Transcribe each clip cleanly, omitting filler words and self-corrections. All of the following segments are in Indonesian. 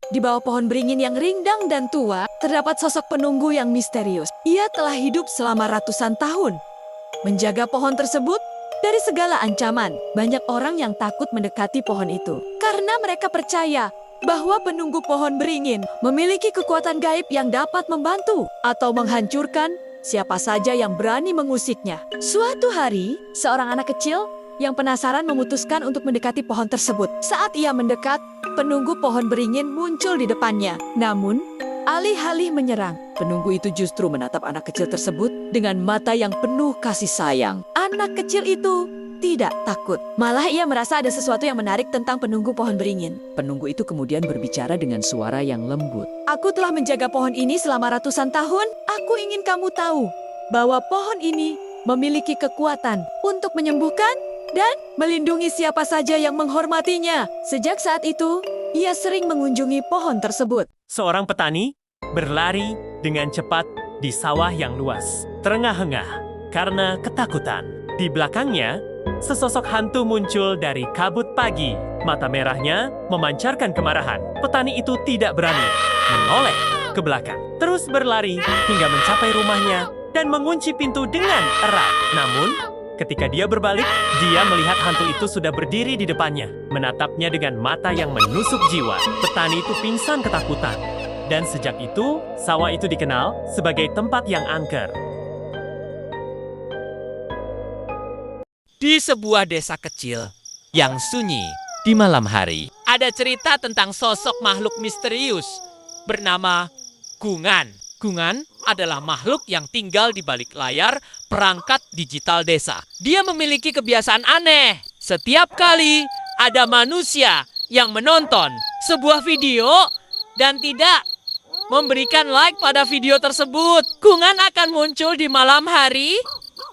Di bawah pohon beringin yang rindang dan tua, terdapat sosok penunggu yang misterius. Ia telah hidup selama ratusan tahun, menjaga pohon tersebut dari segala ancaman. Banyak orang yang takut mendekati pohon itu karena mereka percaya bahwa penunggu pohon beringin memiliki kekuatan gaib yang dapat membantu atau menghancurkan siapa saja yang berani mengusiknya. Suatu hari, seorang anak kecil yang penasaran memutuskan untuk mendekati pohon tersebut. Saat ia mendekat, penunggu pohon beringin muncul di depannya. Namun, alih-alih menyerang, penunggu itu justru menatap anak kecil tersebut dengan mata yang penuh kasih sayang. Anak kecil itu tidak takut. Malah ia merasa ada sesuatu yang menarik tentang penunggu pohon beringin. Penunggu itu kemudian berbicara dengan suara yang lembut. Aku telah menjaga pohon ini selama ratusan tahun. Aku ingin kamu tahu bahwa pohon ini memiliki kekuatan untuk menyembuhkan dan melindungi siapa saja yang menghormatinya. Sejak saat itu, ia sering mengunjungi pohon tersebut. Seorang petani berlari dengan cepat di sawah yang luas, terengah-engah karena ketakutan. Di belakangnya, sesosok hantu muncul dari kabut pagi. Mata merahnya memancarkan kemarahan. Petani itu tidak berani menoleh ke belakang, terus berlari hingga mencapai rumahnya dan mengunci pintu dengan erat. Namun, ketika dia berbalik, dia melihat hantu itu sudah berdiri di depannya, menatapnya dengan mata yang menusuk jiwa. Petani itu pingsan ketakutan. Dan sejak itu, sawah itu dikenal sebagai tempat yang angker. Di sebuah desa kecil yang sunyi di malam hari, ada cerita tentang sosok makhluk misterius bernama Gungan. Gungan adalah makhluk yang tinggal di balik layar perangkat digital desa. Dia memiliki kebiasaan aneh. Setiap kali ada manusia yang menonton sebuah video dan tidak memberikan like pada video tersebut, Gungan akan muncul di malam hari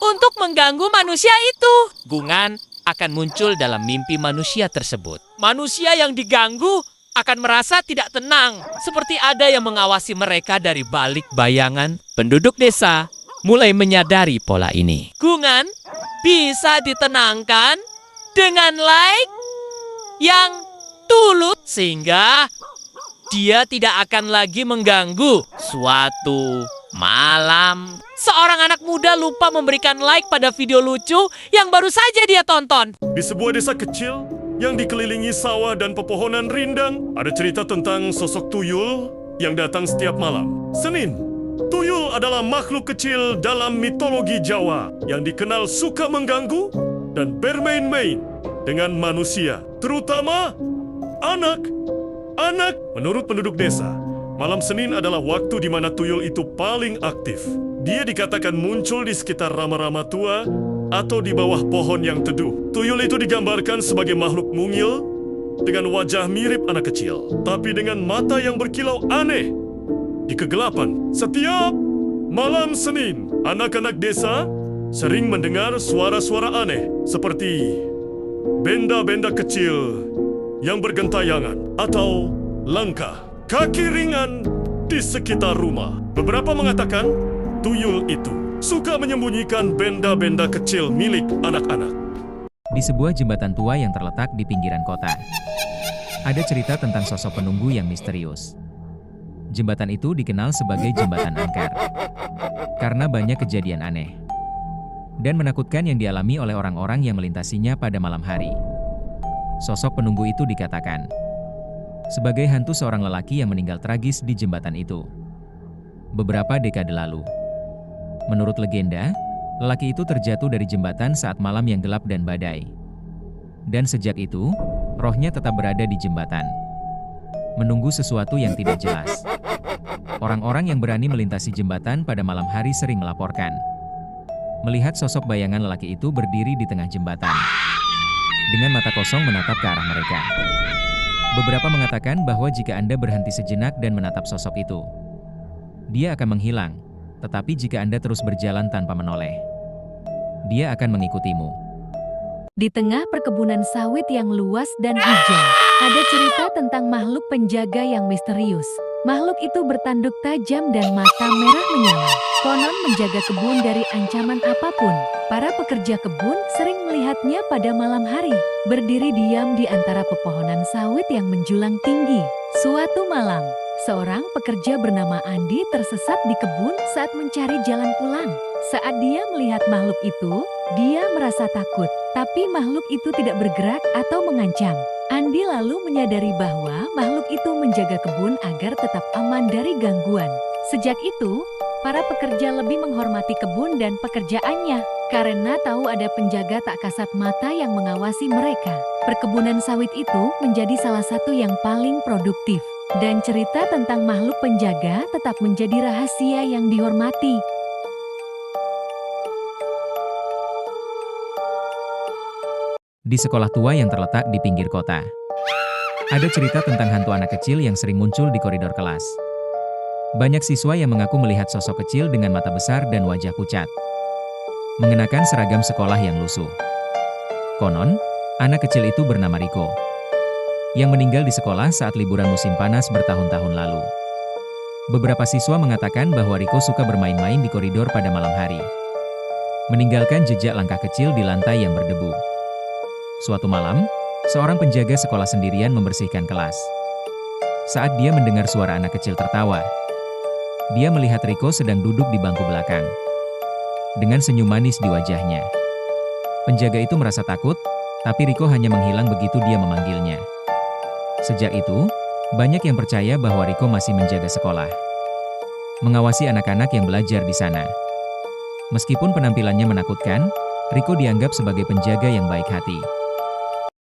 untuk mengganggu manusia itu. Gungan akan muncul dalam mimpi manusia tersebut. Manusia yang diganggu akan merasa tidak tenang, seperti ada yang mengawasi mereka dari balik bayangan. Penduduk desa mulai menyadari pola ini. Gungan bisa ditenangkan dengan like yang tulus, sehingga dia tidak akan lagi mengganggu. Suatu malam, seorang anak muda lupa memberikan like pada video lucu yang baru saja dia tonton. Di sebuah desa kecil yang dikelilingi sawah dan pepohonan rindang, ada cerita tentang sosok tuyul yang datang setiap malam. Senin, tuyul adalah makhluk kecil dalam mitologi Jawa yang dikenal suka mengganggu dan bermain-main dengan manusia, terutama anak. Menurut penduduk desa, malam Senin adalah waktu di mana tuyul itu paling aktif. Dia dikatakan muncul di sekitar rama-rama tua atau di bawah pohon yang teduh. Tuyul itu digambarkan sebagai makhluk mungil dengan wajah mirip anak kecil, tapi dengan mata yang berkilau aneh. Di kegelapan, setiap malam Senin, anak-anak desa sering mendengar suara-suara aneh seperti benda-benda kecil yang bergentayangan atau langkah kaki ringan di sekitar rumah. Beberapa mengatakan tuyul itu suka menyembunyikan benda-benda kecil milik anak-anak. Di sebuah jembatan tua yang terletak di pinggiran kota, ada cerita tentang sosok penunggu yang misterius. Jembatan itu dikenal sebagai jembatan angker karena banyak kejadian aneh dan menakutkan yang dialami oleh orang-orang yang melintasinya pada malam hari. Sosok penunggu itu dikatakan sebagai hantu seorang lelaki yang meninggal tragis di jembatan itu beberapa dekade lalu. Menurut legenda, lelaki itu terjatuh dari jembatan saat malam yang gelap dan badai. Dan sejak itu, rohnya tetap berada di jembatan, menunggu sesuatu yang tidak jelas. Orang-orang yang berani melintasi jembatan pada malam hari sering melaporkan melihat sosok bayangan lelaki itu berdiri di tengah jembatan, dengan mata kosong menatap ke arah mereka. Beberapa mengatakan bahwa jika Anda berhenti sejenak dan menatap sosok itu, dia akan menghilang. Tetapi jika Anda terus berjalan tanpa menoleh, dia akan mengikutimu. Di tengah perkebunan sawit yang luas dan hijau, ada cerita tentang makhluk penjaga yang misterius. Makhluk itu bertanduk tajam dan mata merah menyala. Konon menjaga kebun dari ancaman apapun. Para pekerja kebun sering melihatnya pada malam hari, berdiri diam di antara pepohonan sawit yang menjulang tinggi. Suatu malam, seorang pekerja bernama Andi tersesat di kebun saat mencari jalan pulang. Saat dia melihat makhluk itu, dia merasa takut. Tapi makhluk itu tidak bergerak atau mengancam. Andi lalu menyadari bahwa makhluk itu menjaga kebun agar tetap aman dari gangguan. Sejak itu, para pekerja lebih menghormati kebun dan pekerjaannya, karena tahu ada penjaga tak kasat mata yang mengawasi mereka. Perkebunan sawit itu menjadi salah satu yang paling produktif. Dan cerita tentang makhluk penjaga tetap menjadi rahasia yang dihormati. Di sekolah tua yang terletak di pinggir kota, ada cerita tentang hantu anak kecil yang sering muncul di koridor kelas. Banyak siswa yang mengaku melihat sosok kecil dengan mata besar dan wajah pucat, mengenakan seragam sekolah yang lusuh. Konon, anak kecil itu bernama Riko, yang meninggal di sekolah saat liburan musim panas bertahun-tahun lalu. Beberapa siswa mengatakan bahwa Riko suka bermain-main di koridor pada malam hari, meninggalkan jejak langkah kecil di lantai yang berdebu. Suatu malam, seorang penjaga sekolah sendirian membersihkan kelas. Saat dia mendengar suara anak kecil tertawa, dia melihat Riko sedang duduk di bangku belakang, dengan senyum manis di wajahnya. Penjaga itu merasa takut, tapi Riko hanya menghilang begitu dia memanggilnya. Sejak itu, banyak yang percaya bahwa Riko masih menjaga sekolah, mengawasi anak-anak yang belajar di sana. Meskipun penampilannya menakutkan, Riko dianggap sebagai penjaga yang baik hati.